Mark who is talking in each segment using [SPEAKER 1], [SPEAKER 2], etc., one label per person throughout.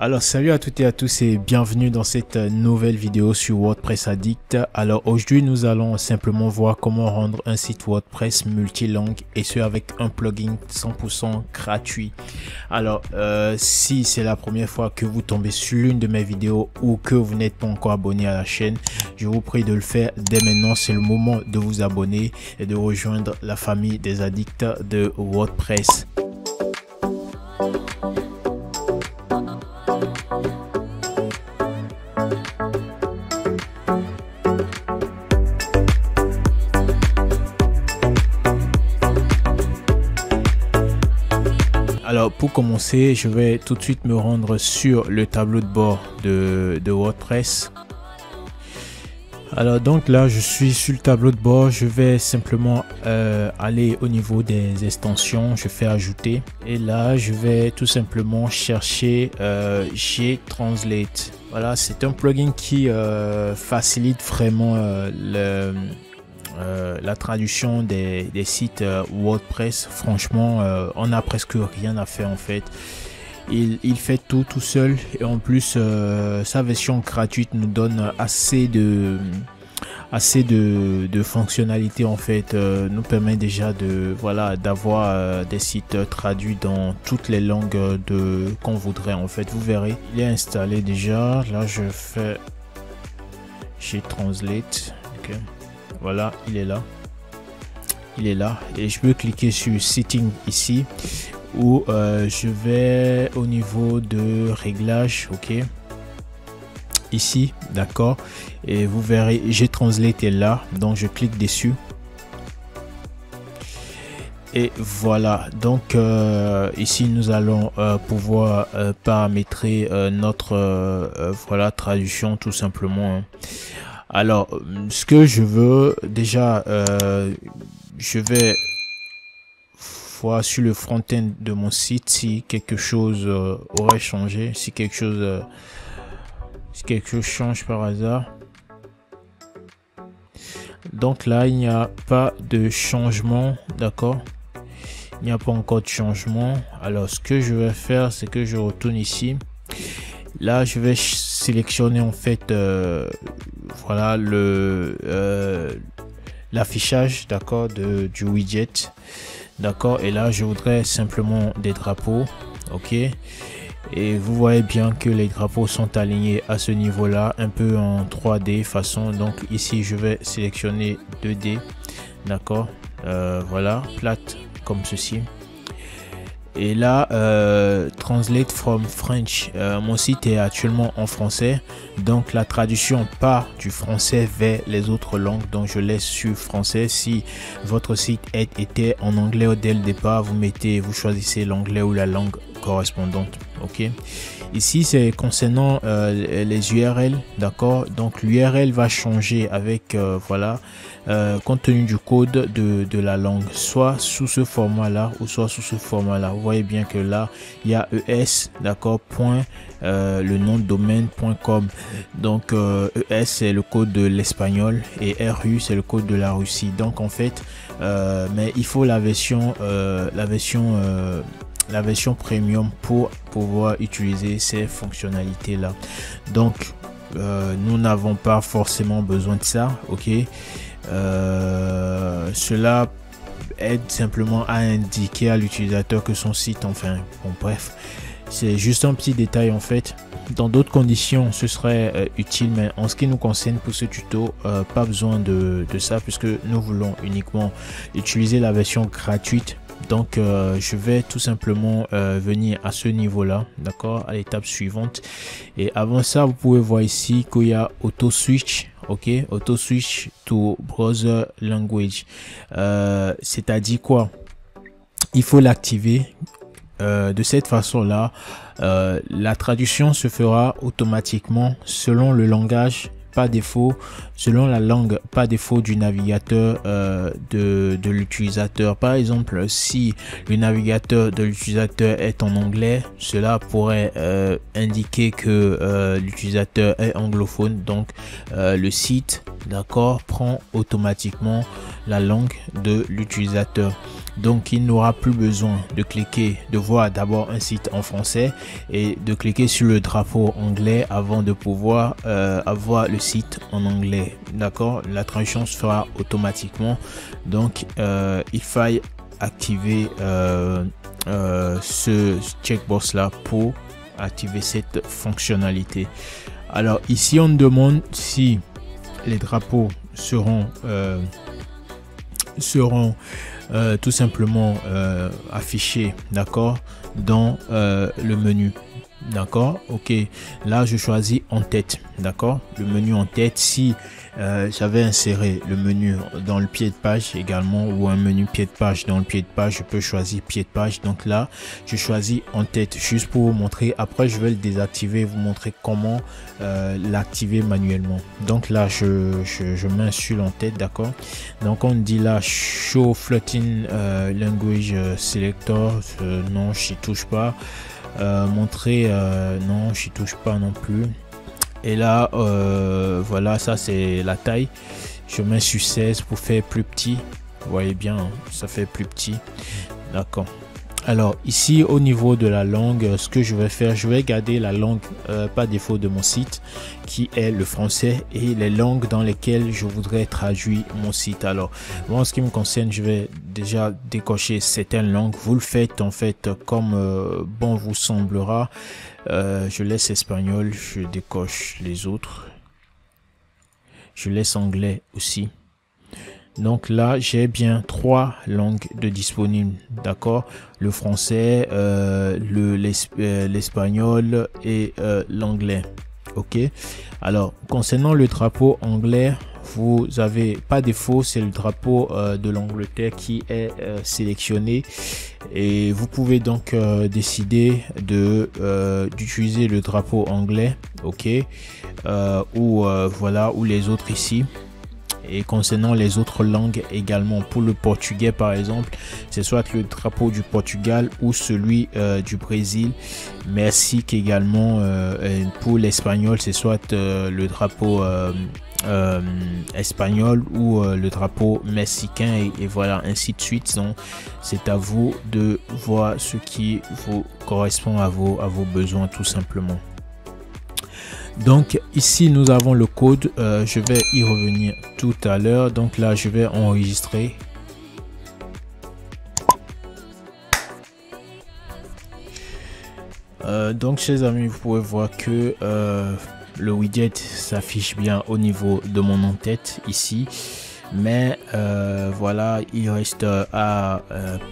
[SPEAKER 1] Alors salut à toutes et à tous et bienvenue dans cette nouvelle vidéo sur WordPress Addict. Alors aujourd'hui nous allons simplement voir comment rendre un site WordPress multilingue et ce avec un plugin 100% gratuit. Alors si c'est la première fois que vous tombez sur l'une de mes vidéos ou que vous n'êtes pas encore abonné à la chaîne, je vous prie de le faire dès maintenant. C'est le moment de vous abonner et de rejoindre la famille des addicts de WordPress. Alors pour commencer, je vais tout de suite me rendre sur le tableau de bord de WordPress. Alors donc là je suis sur le tableau de bord, je vais simplement aller au niveau des extensions, je fais ajouter et là je vais tout simplement chercher Gtranslate. Voilà, c'est un plugin qui facilite vraiment la traduction des sites WordPress. Franchement on n'a presque rien à faire en fait. Il fait tout seul et en plus sa version gratuite nous donne assez de fonctionnalités en fait, nous permet déjà d'avoir des sites traduits dans toutes les langues qu'on voudrait en fait. Vous verrez, il est installé déjà. Là je fais Gtranslate, ok. Voilà, il est là et je peux cliquer sur Setting ici où je vais au niveau de réglages, ok, ici, d'accord, et vous verrez Gtranslate est là, donc je clique dessus et voilà. Donc ici nous allons pouvoir paramétrer notre traduction tout simplement, hein. Alors ce que je veux déjà, je vais voir sur le front-end de mon site si quelque chose aurait changé, si quelque chose change par hasard. Donc là il n'y a pas de changement, d'accord, il n'y a pas encore de changement. Alors ce que je vais faire, c'est que je retourne ici. Là je vais sélectionner en fait voilà l'affichage, d'accord, du widget, d'accord, et là je voudrais simplement des drapeaux, ok, et vous voyez bien que les drapeaux sont alignés à ce niveau là, un peu en 3D façon. Donc ici je vais sélectionner 2D, d'accord, voilà, plate comme ceci. Et là translate from French, mon site est actuellement en français, donc la traduction part du français vers les autres langues, donc je laisse sur français. Si votre site était en anglais dès le départ, vous choisissez l'anglais ou la langue correspondante, ok. Ici c'est concernant les URL, d'accord, donc l'URL va changer avec compte tenu du code de la langue, soit sous ce format là ou soit sous ce format là. Vous voyez bien que là il y a ES, d'accord, le nom de domaine.com, donc ES c'est le code de l'espagnol et RU c'est le code de la Russie. Donc en fait mais il faut la version premium pour pouvoir utiliser ces fonctionnalités là. Donc nous n'avons pas forcément besoin de ça, ok. Cela aide simplement à indiquer à l'utilisateur que son site, enfin bon, bref, c'est juste un petit détail en fait. Dans d'autres conditions ce serait utile, mais en ce qui nous concerne pour ce tuto, pas besoin de ça puisque nous voulons uniquement utiliser la version gratuite. Donc je vais tout simplement venir à ce niveau là, d'accord, à l'étape suivante. Et avant ça vous pouvez voir ici qu'il y a auto switch, ok, auto switch to browser language, c'est-à-dire quoi, il faut l'activer. De cette façon là la traduction se fera automatiquement selon le langage par défaut, selon la langue par défaut du navigateur de l'utilisateur. Par exemple, si le navigateur de l'utilisateur est en anglais, cela pourrait indiquer que l'utilisateur est anglophone, donc le site, d'accord, prend automatiquement la langue de l'utilisateur. Donc il n'aura plus besoin de cliquer, de voir d'abord un site en français et de cliquer sur le drapeau anglais avant de pouvoir avoir le site en anglais. D'accord, la traduction se fera automatiquement. Donc il faille activer ce checkbox là pour activer cette fonctionnalité. Alors ici on demande si les drapeaux seront tout simplement affichés, d'accord, dans le menu. D'accord, ok, là je choisis en tête, d'accord, le menu en tête. Si j'avais inséré le menu dans le pied de page également, ou un menu pied de page dans le pied de page, je peux choisir pied de page. Donc là je choisis en tête juste pour vous montrer. Après je vais le désactiver, vous montrer comment l'activer manuellement. Donc là je m'insule en tête, d'accord. Donc on dit là show floating language selector, non j'y touche pas. Montrer, non j'y touche pas non plus. Et là voilà, ça c'est la taille, je mets sur 16 pour faire plus petit. Vous voyez bien, ça fait plus petit, d'accord. Alors ici au niveau de la langue, ce que je vais faire, je vais garder la langue par défaut de mon site qui est le français et les langues dans lesquelles je voudrais traduire mon site. Alors moi en ce qui me concerne, je vais déjà décocher certaines langues. Vous le faites en fait comme bon vous semblera. Je laisse espagnol, je décoche les autres, je laisse anglais aussi. Donc là j'ai bien 3 langues de disponibles, d'accord, le français, l'espagnol et l'anglais. Ok, alors concernant le drapeau anglais, vous avez pas défaut, c'est le drapeau de l'Angleterre qui est sélectionné, et vous pouvez donc décider de d'utiliser le drapeau anglais, ok, ou voilà, ou les autres ici. Et concernant les autres langues également, pour le portugais par exemple, c'est soit le drapeau du Portugal ou celui du Brésil. Merci qu'également pour l'espagnol, c'est soit le drapeau espagnol ou le drapeau mexicain, et voilà, ainsi de suite. Donc c'est à vous de voir ce qui vous correspond à vos besoins tout simplement. Donc ici nous avons le code, je vais y revenir tout à l'heure. Donc là je vais enregistrer. Donc chers amis, vous pouvez voir que le widget s'affiche bien au niveau de mon en-tête ici, mais voilà, il reste à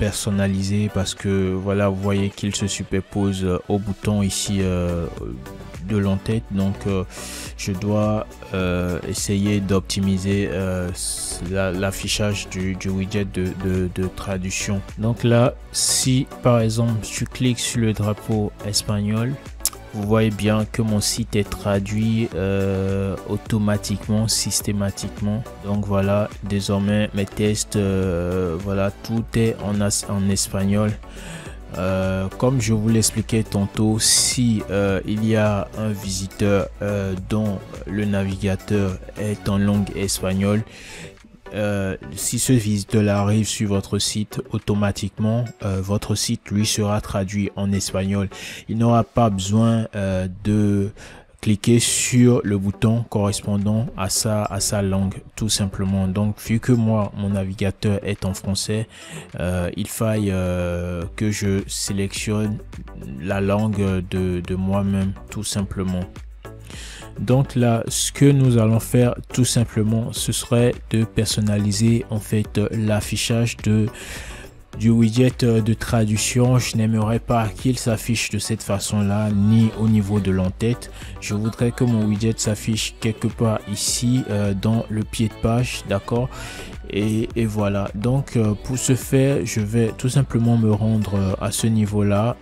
[SPEAKER 1] personnaliser, parce que voilà, vous voyez qu'il se superpose au bouton ici de l'en-tête. Donc je dois essayer d'optimiser l'affichage du widget de traduction. Donc là, si par exemple je clique sur le drapeau espagnol, vous voyez bien que mon site est traduit automatiquement, systématiquement. Donc voilà, désormais mes tests, voilà, tout est en espagnol. Comme je vous l'expliquais tantôt, si il y a un visiteur dont le navigateur est en langue espagnole, si ce visiteur là arrive sur votre site, automatiquement votre site lui sera traduit en espagnol. Il n'aura pas besoin de cliquer sur le bouton correspondant à sa langue tout simplement. Donc vu que moi mon navigateur est en français, il faille que je sélectionne la langue de moi-même tout simplement. Donc là, ce que nous allons faire tout simplement, ce serait de personnaliser en fait l'affichage du widget de traduction. Je n'aimerais pas qu'il s'affiche de cette façon là, ni au niveau de l'en-tête. Je voudrais que mon widget s'affiche quelque part ici dans le pied de page, d'accord. Et voilà, donc pour ce faire, je vais tout simplement me rendre à ce niveau là,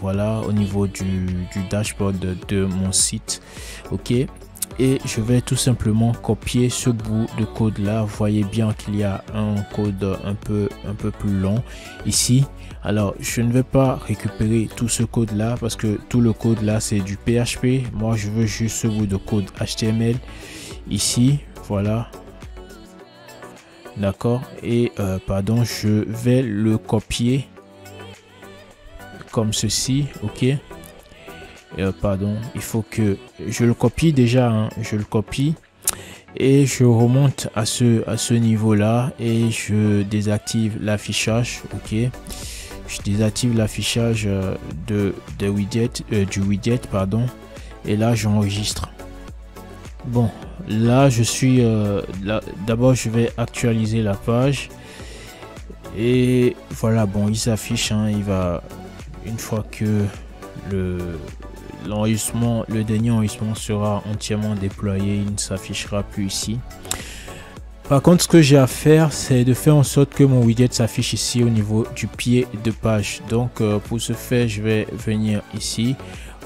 [SPEAKER 1] voilà, au niveau du dashboard de mon site, ok. Et je vais tout simplement copier ce bout de code là. Vous voyez bien qu'il y a un code un peu plus long ici. Alors je ne vais pas récupérer tout ce code là, parce que tout le code là c'est du PHP. Moi je veux juste ce bout de code HTML ici, voilà. d'accord, et pardon, je vais le copier comme ceci, ok. Pardon, il faut que je le copie déjà, hein, je le copie et je remonte à ce niveau là et je désactive l'affichage, ok. Je désactive l'affichage du widget, pardon, et là j'enregistre. Bon, là je suis d'abord je vais actualiser la page et voilà. Bon, il s'affiche, hein, il va, une fois que l'enregistrement, le dernier enregistrement sera entièrement déployé, il ne s'affichera plus ici. Par contre, ce que j'ai à faire, c'est de faire en sorte que mon widget s'affiche ici au niveau du pied de page. Donc pour ce faire, je vais venir ici,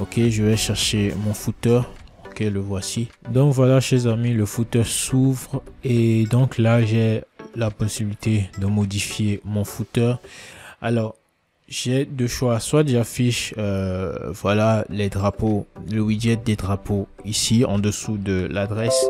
[SPEAKER 1] ok, je vais chercher mon footer, ok, le voici. Donc voilà, chers amis, le footer s'ouvre et donc là j'ai la possibilité de modifier mon footer. Alors j'ai deux choix, soit j'affiche voilà les drapeaux, le widget des drapeaux ici en dessous de l'adresse,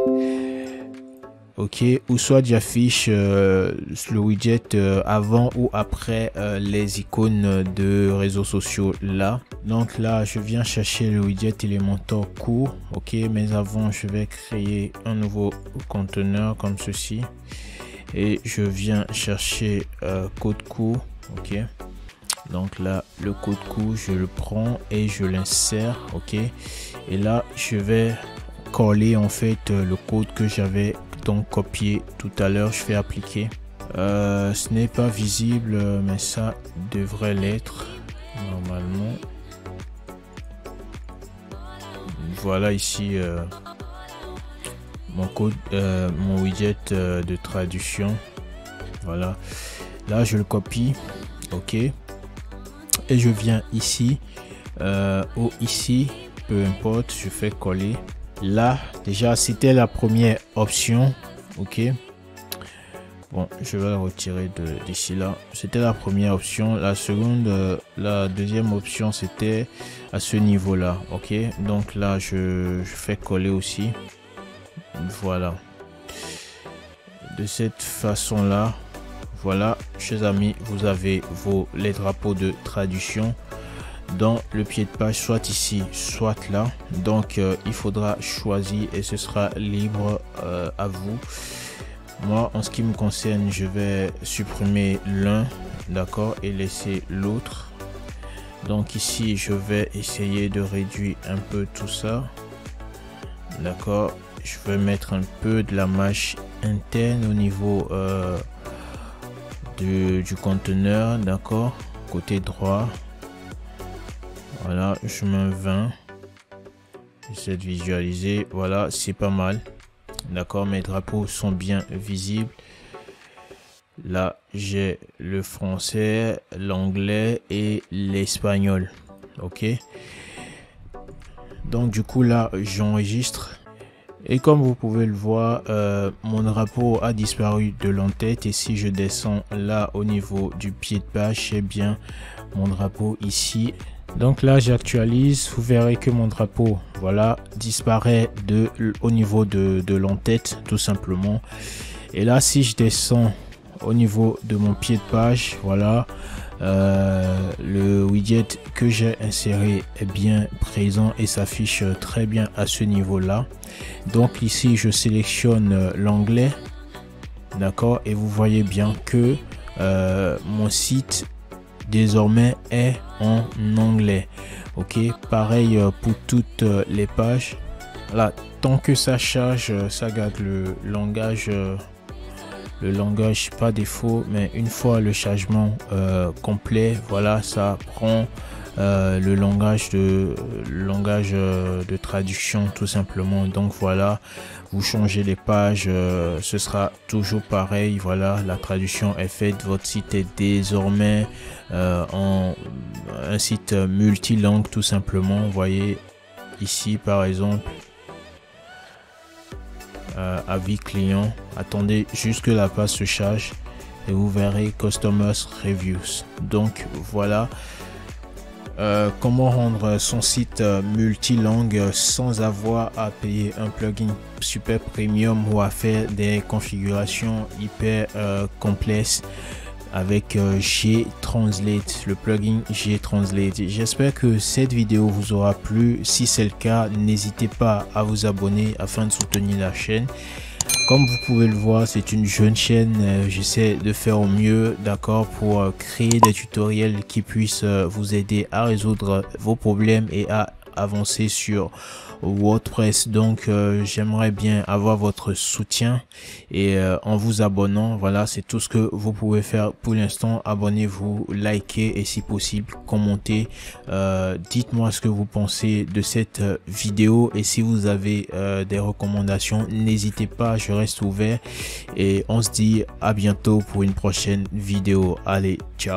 [SPEAKER 1] ok, ou soit j'affiche le widget avant ou après les icônes de réseaux sociaux là. Donc là je viens chercher le widget Elementor court, ok, mais avant je vais créer un nouveau conteneur comme ceci et je viens chercher code court, ok. Donc là le code court je le prends et je l'insère, ok, et là je vais coller en fait le code que j'avais donc copié tout à l'heure. Je fais appliquer, ce n'est pas visible mais ça devrait l'être normalement. Voilà ici mon code, mon widget de traduction. Voilà, là je le copie, ok, et je viens ici ou ici, peu importe, je fais coller. Là déjà c'était la première option, ok. Bon, je vais la retirer d'ici là. C'était la première option. La seconde, la deuxième option c'était à ce niveau là, ok. Donc là je fais coller aussi. Voilà, de cette façon là. Voilà, chers amis, vous avez les drapeaux de traduction dans le pied de page, soit ici soit là. Donc il faudra choisir et ce sera libre à vous. Moi en ce qui me concerne, je vais supprimer l'un, d'accord, et laisser l'autre. Donc ici je vais essayer de réduire un peu tout ça, d'accord. Je vais mettre un peu de la mâche interne au niveau du conteneur, d'accord, côté droit. Voilà, je mets un 20. J'essaie de visualiser. Voilà, c'est pas mal, d'accord. Mes drapeaux sont bien visibles. Là j'ai le français, l'anglais et l'espagnol, ok. Donc du coup là j'enregistre et comme vous pouvez le voir, mon drapeau a disparu de l'entête. Et si je descends là au niveau du pied de page, c'est bien mon drapeau ici. Donc là j'actualise, vous verrez que mon drapeau, voilà, disparaît au niveau de l'entête tout simplement. Et là si je descends au niveau de mon pied de page, voilà, le widget que j'ai inséré est bien présent et s'affiche très bien à ce niveau là. Donc ici je sélectionne l'anglais, d'accord, et vous voyez bien que mon site désormais est en anglais, ok. Pareil pour toutes les pages. Là, tant que ça charge, ça garde le langage pas défaut, mais une fois le chargement complet, voilà, ça prend le langage de traduction tout simplement. Donc voilà, vous changez les pages, ce sera toujours pareil. Voilà, la traduction est faite, votre site est désormais en un site multilingue tout simplement. Vous voyez ici par exemple, avis client, attendez juste que la page se charge et vous verrez customers reviews. Donc voilà, comment rendre son site multilangue sans avoir à payer un plugin super premium ou à faire des configurations hyper complexes avec Gtranslate, le plugin Gtranslate. J'espère que cette vidéo vous aura plu. Si c'est le cas, n'hésitez pas à vous abonner afin de soutenir la chaîne. Comme vous pouvez le voir, c'est une jeune chaîne. J'essaie de faire au mieux, d'accord, pour créer des tutoriels qui puissent vous aider à résoudre vos problèmes et à avancer sur WordPress. Donc j'aimerais bien avoir votre soutien et en vous abonnant, voilà, c'est tout ce que vous pouvez faire pour l'instant. Abonnez-vous, likez et si possible commentez. Dites-moi ce que vous pensez de cette vidéo et si vous avez des recommandations, n'hésitez pas, je reste ouvert et on se dit à bientôt pour une prochaine vidéo. Allez, ciao.